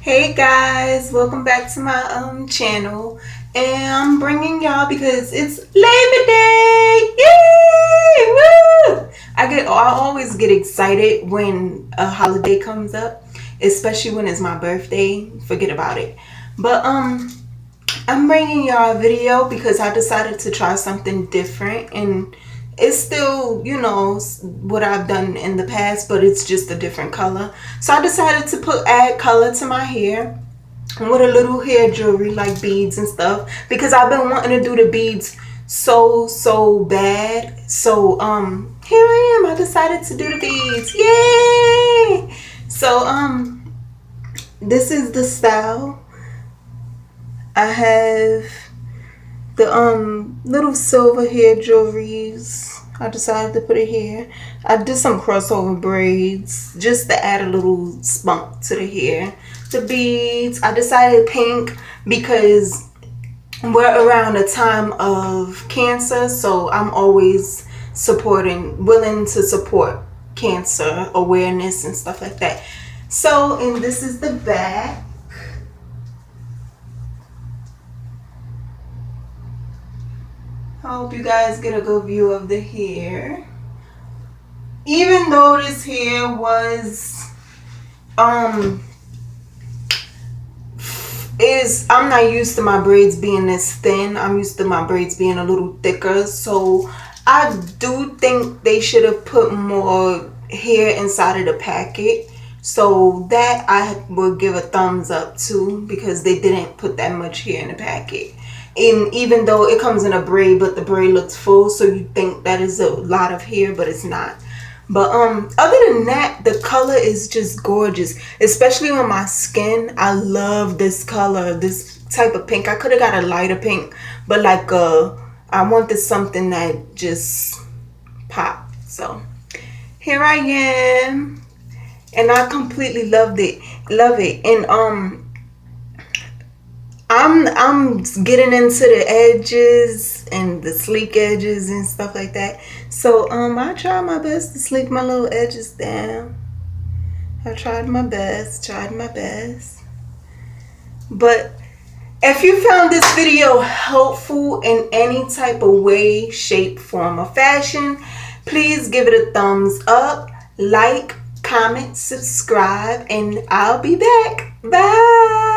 Hey guys, welcome back to my channel, and I'm bringing y'all because it's Labor Day. Yay! Woo! I always get excited when a holiday comes up, especially when it's my birthday. Forget about it. But I'm bringing y'all a video because I decided to try something different, and it's still, what I've done in the past, but it's just a different color. So I decided to add color to my hair with a little hair jewelry like beads and stuff because I've been wanting to do the beads so bad. So here I am. I decided to do the beads. Yay! So this is the style. I have the little silver hair jewelries. I decided to put it here. I did some crossover braids just to add a little spunk to the hair. The beads, I decided pink because we're around a time of cancer, so I'm always willing to support cancer awareness and stuff like that. So, and this is the back. I hope you guys get a good view of the hair. Even though this hair was I'm not used to my braids being this thin. I'm used to my braids being a little thicker. So I do think they should have put more hair inside of the packet. So that I would give a thumbs up to, because they didn't put that much hair in the packet. And even though it comes in a braid, but the braid looks full, so you think that is a lot of hair, but it's not. But other than that, the color is just gorgeous, especially on my skin. I love this color, this type of pink. I could have got a lighter pink, but like I wanted something that just popped. So here I am, and I completely love it. And I'm getting into the edges and the sleek edges and stuff like that. So I tried my best to sleek my little edges down. I tried my best. But if you found this video helpful in any type of way, shape, form, or fashion, please give it a thumbs up, like, comment, subscribe, and I'll be back. Bye.